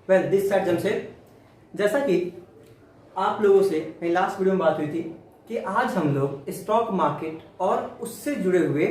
Well this side Jamshed. जैसा कि आप लोगों से मेरी लास्ट वीडियो में बात हुई थी कि आज हम लोग स्टॉक मार्केट और उससे जुड़े हुए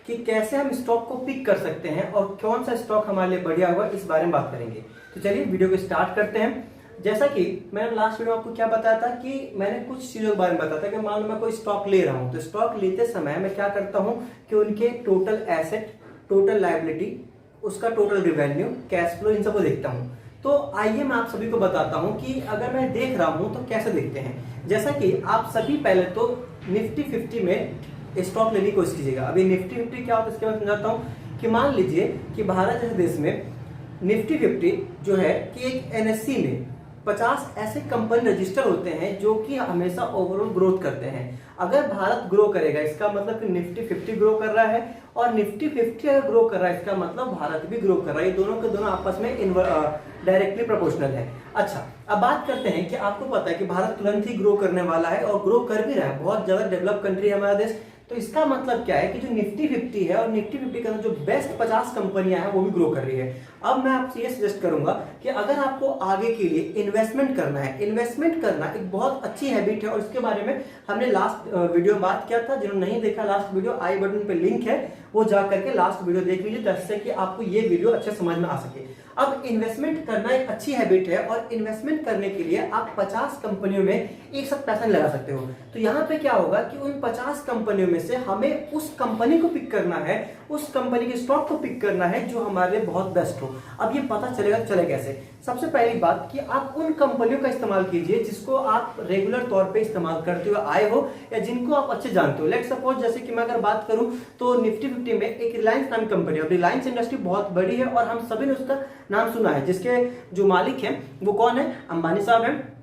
कि कैसे हम स्टॉक को पिक कर सकते हैं और कौन सा स्टॉक हमारे लिए बढ़िया होगा इस बारे में बात करेंगे। तो चलिए वीडियो को स्टार्ट करते हैं। जैसा कि मैंने लास्ट वीडियो में आपको क्या बताया था कि मैंने कुछ चीजों के बारे में बताया था कि मान लो मैं कोई स्टॉक ले रहा हूं तो स्टॉक लेते समय मैं क्या करता हूं कि उनके टोटल एसेट, टोटल लायबिलिटी, उसका टोटल रिवेन्यू, कैश फ्लो, इन सबको देखता हूं। तो आइए मैं आप सभी को बताता हूं कि अगर मैं देख रहा हूं तो कैसे देखते हैं। जैसा कि आप सभी पहले तो निफ्टी 50 में स्टॉक लेने की कोशिश कीजिएगा। अभी निफ्टी 50 क्या होता है इसके बाद समझाता हूं कि मान लीजिए कि भारत जैसे देश में निफ्टी 50 जो है कि एक एनएससी में 50 ऐसे कंपनी रजिस्टर होते हैं जो कि हमेशा ओवरऑल ग्रोथ करते हैं। अगर भारत ग्रो करेगा इसका मतलब कि निफ्टी 50 ग्रो कर रहा है और निफ्टी 50 अगर ग्रो कर रहा है इसका मतलब भारत भी ग्रो कर रहा है। ये दोनों के दोनों आपस में डायरेक्टली प्रोपोर्शनल है। अच्छा, अब बात करते हैं कि आपको पता है कि भारत तुरंत ही ग्रो करने वाला है और ग्रो कर भी रहा है। बहुत ज्यादा डेवलप कंट्री है हमारा देश। तो इसका मतलब क्या है कि जो निफ्टी 50 है और निफ्टी 50 के अंदर जो बेस्ट 50 कंपनियां हैं वो भी ग्रो कर रही है। अब मैं आपसे ये सजेस्ट करूंगा कि अगर आपको आगे के लिए इन्वेस्टमेंट करना है, इन्वेस्टमेंट करना एक बहुत अच्छी हैबिट है और इसके बारे में हमने लास्ट वीडियो में बात किया था। जिन्होंने नहीं देखा लास्ट वीडियो, आई बटन पे लिंक है, वो जा करके लास्ट वीडियो देख लीजिए जिससे कि आपको ये वीडियो अच्छे समझ में आ सके। अब इन्वेस्टमेंट करना एक अच्छी हैबिट है और इन्वेस्टमेंट करने के लिए आप 50 कंपनियों में एक साथ पैसा लगा सकते हो। तो यहाँ पे क्या होगा कि उन 50 कंपनियों में से हमें उस कंपनी को पिक करना है, उस कंपनी के स्टॉक को पिक करना है जो हमारे लिए बहुत बेस्ट हो। अब ये पता चलेगा चले कैसे। सबसे पहली बात कि आप उन कंपनियों का इस्तेमाल कीजिए जिसको आप रेगुलर तौर पे इस्तेमाल करते हुए आए हो या जिनको आप अच्छे जानते हो। लेट सपोज जैसे कि मैं अगर बात करूं तो निफ्टी 50 में एक रिलायंस नाम कंपनी है। रिलायंस इंडस्ट्री बहुत बड़ी है और हम सभी ने उसका नाम सुना है, जिसके जो मालिक हैं वो कौन है? अंबानी साहब हैं।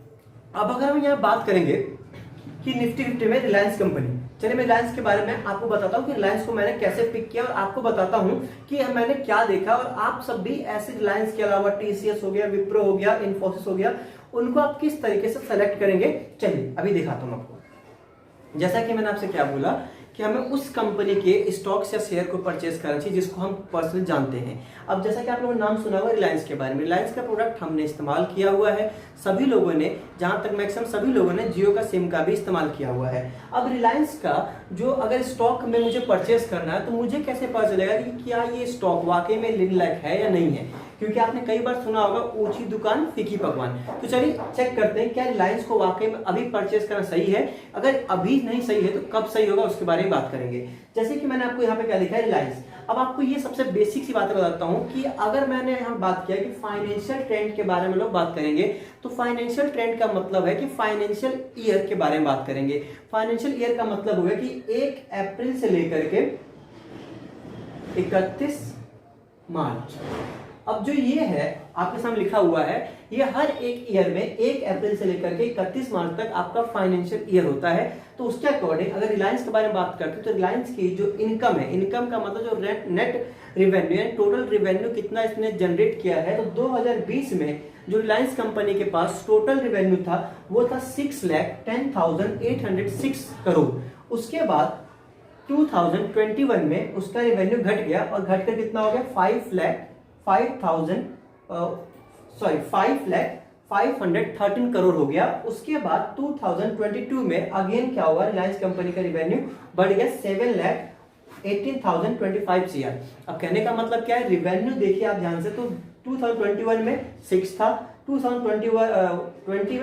अब अगर हम यहाँ बात करेंगे कि निफ्टी 50 में रिलायंस कंपनी, चलिए मैं रिलायंस के बारे में आपको बताता हूँ कि रिलायंस को मैंने कैसे पिक किया और आपको बताता हूँ कि मैंने क्या देखा और आप सब भी ऐसे रिलायंस के अलावा टीसीएस हो गया, विप्रो हो गया, इन्फोसिस हो गया, उनको आप किस तरीके से सेलेक्ट करेंगे। चलिए अभी दिखाता हूँ आपको। जैसा कि मैंने आपसे क्या बोला कि हमें उस कंपनी के स्टॉक्स या शेयर को परचेज करना चाहिए जिसको हम पर्सनली जानते हैं। अब जैसा कि आप लोगों ने नाम सुना हुआ रिलायंस के बारे में, रिलायंस का प्रोडक्ट हमने इस्तेमाल किया हुआ है। सभी लोगों ने, जहां तक मैक्सिमम सभी लोगों ने जियो का सिम का भी इस्तेमाल किया हुआ है। अब रिलायंस का जो अगर स्टॉक में मुझे परचेज करना है तो मुझे कैसे पता चलेगा कि क्या ये स्टॉक वाकई में लेने लायक है या नहीं है? क्योंकि आपने कई बार सुना होगा ऊंची दुकान फीकी पकवान। तो चलिए चेक करते हैं क्या रिलायंस को वाकई में अभी परचेज करना सही है। अगर अभी नहीं सही है तो कब सही होगा उसके बारे में बात करेंगे। जैसे कि मैंने आपको यहाँ पे क्या लिखा है रिलायंस। अब आपको ये सबसे बेसिक सी बातें बताता हूँ कि अगर मैंने यहाँ बात किया कि फाइनेंशियल ट्रेंड के बारे में लोग बात करेंगे तो फाइनेंशियल ट्रेंड का मतलब है कि फाइनेंशियल ईयर के बारे में बात करेंगे। फाइनेंशियल ईयर का मतलब होगा कि 1 अप्रैल से लेकर के 31 मार्च। अब जो ये है आपके सामने लिखा हुआ है, ये हर एक ईयर में 1 अप्रैल से लेकर के 31 मार्च तक आपका फाइनेंशियल ईयर होता है। तो उसके अकॉर्डिंग अगर रिलायंस के बारे में बात करते हैं तो रिलायंस की जो इनकम है, इनकम का मतलब जो नेट रिवेन्यू है, टोटल रिवेन्यू कितना इसने जनरेट किया है, तो 2020 में जो रिलायंस कंपनी के पास टोटल रिवेन्यू था वो था 6,10,806 करोड़। उसके बाद 2021 में उसका रिवेन्यू घट गया और घटकर कितना हो गया 5,513 करोड़ हो गया। उसके बाद 2022 में अगेन क्या हुआ, रिलायंस कंपनी का रिवेन्यू बढ़ गया 7,18,025 CR। अब कहने का मतलब क्या है, रिवेन्यू देखिए आप ध्यान से, तो 2021 में 6 था, 2020 में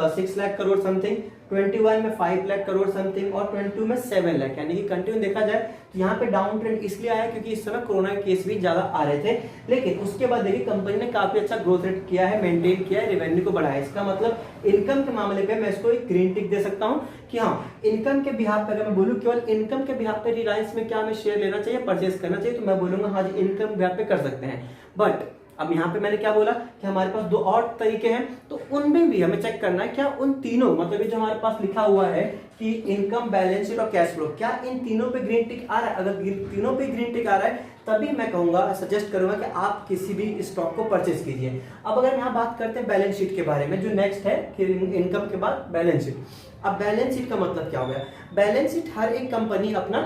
6 लाख करोड़ समथिंग, 21 में 5 लाख करोड़ समथिंग और 22 में 7 लाख। यानी कि कंटिन्यू देखा जाए तो यहाँ पे डाउन ट्रेंड इसलिए आया क्योंकि इस समय कोरोना के केस भी ज्यादा आ रहे थे। लेकिन उसके बाद देखिए कंपनी ने काफी अच्छा ग्रोथ रेट किया है, मेंटेन किया है, रेवेन्यू को बढ़ाया। इसका मतलब इनकम के मामले पे मैं इसको एक ग्रीन टिक दे सकता हूँ कि हाँ, इनकम के बिहाफ पे अगर मैं बोलूँ केवल इनकम के बिहाफ पे रिलायंस में क्या हमें शेयर लेना चाहिए, परचेज करना चाहिए, तो मैं बोलूंगा हाँ जी इनकम बिहाफ पे कर सकते हैं। बट अब यहाँ पे मैंने क्या बोला कि हमारे पास 2 और तरीके हैं, तो उनमें भी हमें चेक करना है क्या उन तीनों, मतलब ये जो हमारे पास लिखा हुआ है कि इनकम, बैलेंस शीट और कैश फ्लो, क्या इन तीनों पे ग्रीन टिक आ रहा है? अगर तीनों पे ग्रीन टिक आ रहा है तभी मैं कहूंगा, सजेस्ट करूंगा कि आप किसी भी स्टॉक को परचेज कीजिए। अब अगर यहाँ बात करते हैं बैलेंस शीट के बारे में, जो नेक्स्ट है कि इनकम के बाद बैलेंस शीट। अब बैलेंस शीट का मतलब क्या हो गया? बैलेंस शीट हर एक कंपनी अपना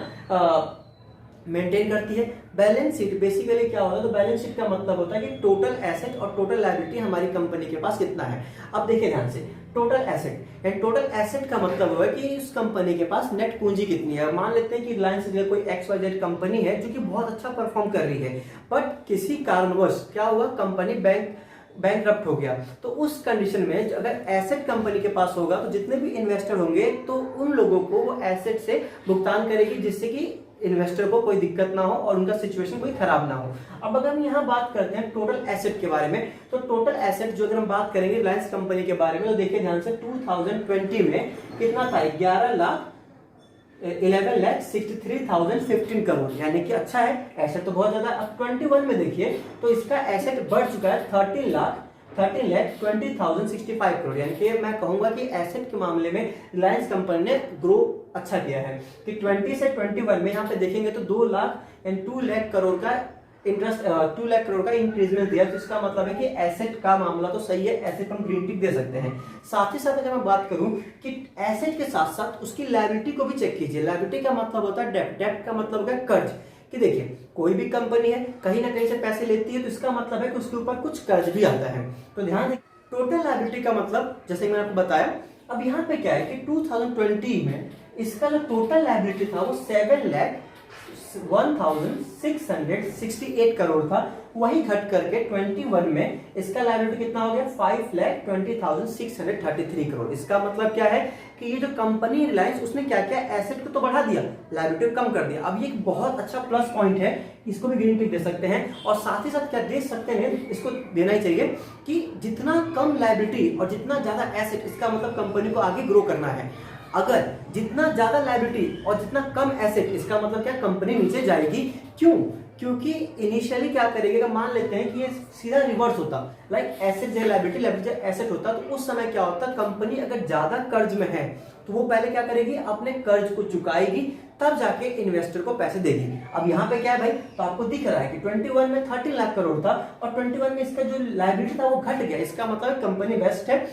मेंटेन करती है। बैलेंस शीट बेसिकली क्या होता है, तो बैलेंस शीट का मतलब होता है कि टोटल एसेट और टोटल लायबिलिटी हमारी कंपनी के पास कितना है। अब देखिए ध्यान से, total asset and total asset का मतलब हुआ कि उस कंपनी के पास नेट पूंजी कितनी है। मान लेते हैं कि रिलायंस कोई XYZ कंपनी है जो कि बहुत अच्छा परफॉर्म कर रही है, बट किसी कारणवश क्या हुआ, कंपनी बैंकरप्ट हो गया। तो उस कंडीशन में अगर एसेट कंपनी के पास होगा तो जितने भी इन्वेस्टर होंगे तो उन लोगों को वो एसेट से भुगतान करेगी, जिससे कि इन्वेस्टर को कोई दिक्कत ना हो और उनका सिचुएशन कोई खराब ना हो। अब अगर हम यहाँ बात करते हैं टोटल एसेट के बारे में, तो टोटल एसेट जो अगर हम बात करेंगे रिलायंस कंपनी के बारे में, तो देखिए ध्यान से 2020 में कितना था, 11,63,015 करोड़, यानी कि अच्छा है, एसेट तो बहुत ज्यादा। अब 21 में देखिए तो इसका एसेट बढ़ चुका है 13,20,65 करोड़, यानी कि मैं कहूंगा कि एसेट के मामले में रिलायंस कंपनी ने ग्रो अच्छा किया है। कि 20 से 21 में यहाँ पे देखेंगे तो 2 लाख करोड़ का इंटरेस्ट, 2 लाख करोड़ का इंक्रीजमेंट दिया, जिसका मतलब है कि एसेट का मामला तो सही है, एसेट हम ग्रीन टिक दे सकते हैं। साथ ही साथ अगर मैं बात करूं कि एसेट के साथ साथ उसकी लायबिलिटी को भी चेक कीजिए। लायबिलिटी का मतलब होता है डेब्ट, डेब्ट का मतलब होता है कर्ज। कि देखिए कोई भी कंपनी है कहीं ना कहीं से पैसे लेती है, तो इसका मतलब है कि उसके ऊपर कुछ कर्ज भी आता है। तो ध्यान दें, टोटल लायबिलिटी का मतलब जैसे मैंने आपको बताया। अब यहाँ पे क्या है कि 2020 में इसका जो टोटल लायबिलिटी था वो 7,01,668 करोड़ था, वही घट करके 21 में इसका लायबिलिटी कितना हो गया, 5,20,633 करोड़। इसका मतलब क्या है कि ये जो कंपनी रिलायंस उसने क्या किया, एसेट को तो बढ़ा दिया, लायबिलिटी को कम कर दिया। अब ये एक बहुत अच्छा प्लस पॉइंट है, इसको भी ग्रीन टिक दे सकते हैं। और साथ ही साथ क्या दे सकते हैं, इसको देना ही चाहिए कि जितना कम लायबिलिटी और जितना ज्यादा एसेट, इसका मतलब कंपनी को आगे ग्रो करना है। अगर जितना ज्यादा लायबिलिटी और जितना कम एसेट, इसका मतलब क्या, कंपनी नीचे जाएगी। क्यों? क्योंकि इनिशियली क्या करेगी, अगर मान लेते हैं कि ये सीधा रिवर्स होता, लाइक एसेट जो लायबिलिटी, लायबिलिटी एसेट होता, तो उस समय क्या होता, कंपनी अगर ज्यादा कर्ज में है तो वो पहले क्या करेगी, अपने कर्ज को चुकाएगी, तब जाके इन्वेस्टर को पैसे देगी। अब यहाँ पे क्या है भाई, तो आपको दिख रहा है कि 21 में 13 लाख करोड़ था और 21 में इसका जो लायबिलिटी था वो घट गया। इसका मतलब कंपनी बेस्ट है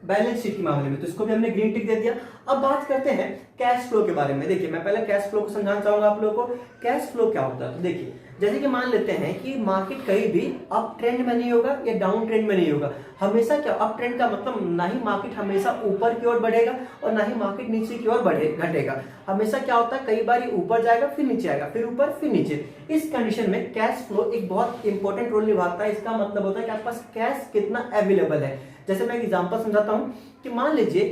बैलेंस शीट के मामले में, तो इसको भी हमने ग्रीन टिक दे दिया। अब बात करते हैं कैश फ्लो के बारे में। देखिए मैं पहले कैश फ्लो को समझाना चाहूंगा आप लोगों को। कैश फ्लो क्या होता है, तो देखिए जैसे कि मान लेते हैं कि मार्केट कहीं भी अप ट्रेंड में नहीं होगा या डाउन ट्रेंड में नहीं होगा। हमेशा क्या, अप ट्रेंड का मतलब ना ही मार्केट हमेशा ऊपर की ओर बढ़ेगा और ना ही मार्केट नीचे की ओर घटेगा। हमेशा क्या होता है, कई बार ऊपर जाएगा फिर नीचे आएगा, फिर ऊपर फिर नीचे। इस कंडीशन में कैश फ्लो एक बहुत इंपॉर्टेंट रोल निभाता है। इसका मतलब होता है कि आपके पास कैश कितना अवेलेबल है। जैसे मैं एक एग्जांपल समझाता हूं कि मान लीजिए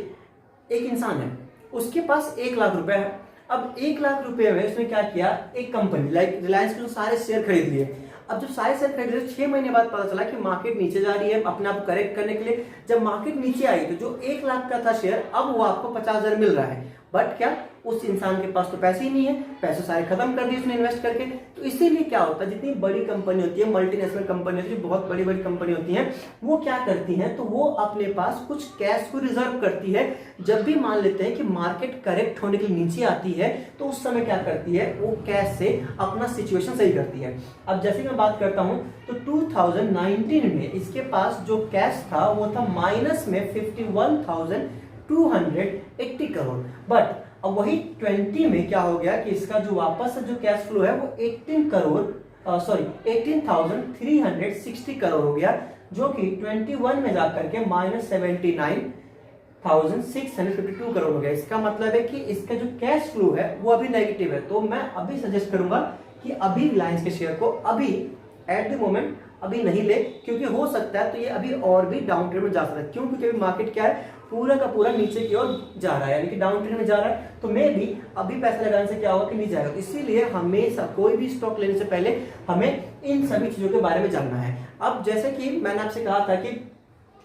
एक इंसान है, उसके पास 1 लाख रुपए है। अब 1 लाख रुपए में उसने क्या किया, एक कंपनी लाइक रिलायंस के जो सारे शेयर खरीद लिए। अब जब सारे शेयर खरीद लिए, 6 महीने बाद पता चला कि मार्केट नीचे जा रही है। अपने आप को करेक्ट करने के लिए जब मार्केट नीचे आई तो जो 1 लाख का था शेयर, अब वो आपको 50,000 मिल रहा है। बट क्या, उस इंसान के पास तो पैसे ही नहीं है, पैसे सारे खत्म कर दिए उसने इन्वेस्ट करके। तो इसीलिए क्या होता है, जितनी बड़ी कंपनी होती है, मल्टीनेशनल कंपनी होती है, बहुत बड़ी बड़ी कंपनी होती है, वो क्या करती हैं, तो वो अपने पास कुछ कैश को रिजर्व करती है। जब भी मान लेते हैं कि मार्केट करेक्ट होने के लिए नीचे आती है, तो उस समय क्या करती है, वो कैश से अपना सिचुएशन सही करती है। अब जैसे मैं बात करता हूं तो 2019 में इसके पास जो कैश था वो था माइनस में 51,280 करोड़। बट अब वही 20 में क्या हो गया कि इसका जो वापस जो कैश फ्लो है वो 18,360 करोड़ हो गया, जो कि 21 में जाकर के माइनस 79,652 करोड़ हो गया। इसका मतलब है कि इसका जो कैश फ्लो है वो अभी नेगेटिव है। तो मैं अभी सजेस्ट करूंगा कि अभी रिलायंस के शेयर को अभी एट द मोमेंट अभी नहीं ले, क्योंकि हो सकता है तो ये अभी और भी डाउन ट्रेंड में जा सकता है। क्यों? क्योंकि अभी मार्केट क्या है, पूरा का पूरा नीचे की ओर जा रहा है, यानी कि डाउन ट्रेंड में जा रहा है। तो मैं भी अभी पैसा लगाने से क्या होगा कि नहीं जाएगा। तो इसीलिए हमेशा कोई भी स्टॉक लेने से पहले हमें इन सभी चीजों के बारे में जानना है। अब जैसे कि मैंने आपसे कहा था कि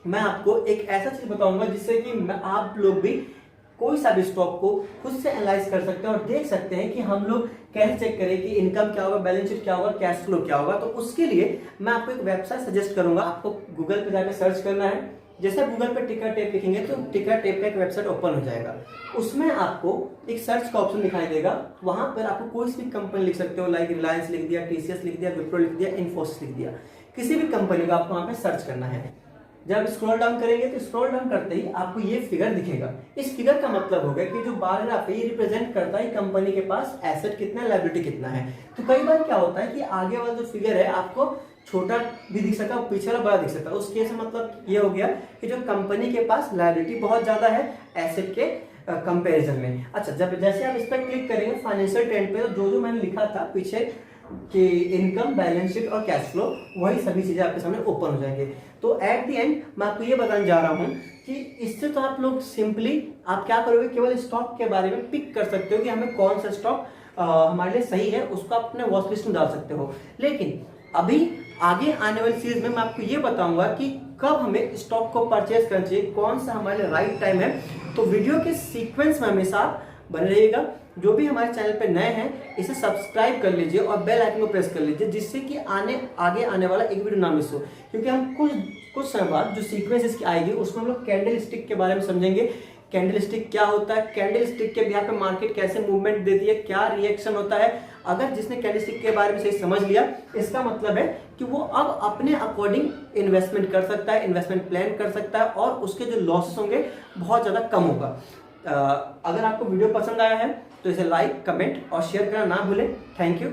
मैं आपको एक ऐसा चीज बताऊंगा जिससे कि आप लोग भी कोई सा भी स्टॉक को खुद से एनालाइज कर सकते हैं और देख सकते हैं कि हम लोग कैसे चेक करें कि इनकम क्या होगा, बैलेंस शीट क्या होगा, कैश फ्लो क्या होगा। तो उसके लिए मैं आपको एक वेबसाइट सजेस्ट करूंगा। आपको गूगल पे जाकर सर्च करना है। जैसे गूगल पे टिकर टेप लिखेंगे तो टिकर टेप का एक वेबसाइट ओपन हो जाएगा। उसमें आपको एक सर्च का ऑप्शन दिखाई देगा। वहां पर आपको कोई सी भी कंपनी लिख सकते हो, लाइक रिलायंस लिख दिया, TCS लिख दिया, विप्रो लिख दिया, इन्फोसिस लिख दिया, किसी भी कंपनी का आपको वहां पे सर्च करना है। जब स्क्रॉल डाउन करेंगे तो स्क्रॉल डाउन करते ही आपको ये फिगर दिखेगा। इस फिगर का मतलब होगा कि जो बार ग्राफ है ये रिप्रेजेंट करता है कंपनी के पास एसेट कितना है, लायबिलिटी कितना है। तो कई बार क्या होता है कि आगे वाला जो फिगर है आपको छोटा भी दिख सकता है, पीछे वाला बड़ा दिख सकता है। उस केस में मतलब ये हो गया कि जो कंपनी के पास लायबिलिटी बहुत ज्यादा है एसेट के कंपैरिजन में। अच्छा, जब जैसे आप इस पर क्लिक करेंगे फाइनेंशियल ट्रेंड पे, तो जो मैंने लिखा था पीछे कि इनकम, बैलेंस शीट और कैश फ्लो, वही सभी चीजें आपके सामने ओपन हो जाएंगे। तो एट द एंड मैं आपको ये बताने जा रहा हूं कि इससे तो आप लोग सिंपली आप क्या करोगे, केवल स्टॉक के बारे में पिक कर सकते हो कि हमें कौन सा स्टॉक हमारे लिए सही है, उसको आप अपने वॉच लिस्ट में डाल सकते हो। लेकिन अभी आगे आने वाली सीरीज में मैं आपको ये बताऊंगा कि कब हमें स्टॉक को परचेज करना चाहिए, कौन सा हमारे लिए राइट टाइम है। तो वीडियो के सीक्वेंस में हमेशा बने रहिएगा। जो भी हमारे चैनल पे नए हैं इसे सब्सक्राइब कर लीजिए और बेल आइकन को प्रेस कर लीजिए, जिससे कि आगे आने वाला एक वीडियो ना मिस हो। क्योंकि हम कुछ समय बाद जो सीक्वेंस इसकी आएगी उसमें हम लोग कैंडल स्टिक के बारे में समझेंगे। कैंडल स्टिक क्या होता है, कैंडल स्टिक के बिहार पे मार्केट कैसे मूवमेंट देती है, क्या रिएक्शन होता है। अगर जिसने कैंडल स्टिक के बारे में सही समझ लिया, इसका मतलब है कि वो अब अपने अकॉर्डिंग इन्वेस्टमेंट कर सकता है, इन्वेस्टमेंट प्लान कर सकता है और उसके जो लॉसेस होंगे बहुत ज्यादा कम होगा। अगर आपको वीडियो पसंद आया है तो इसे लाइक, कमेंट और शेयर करना ना भूलें। Thank you.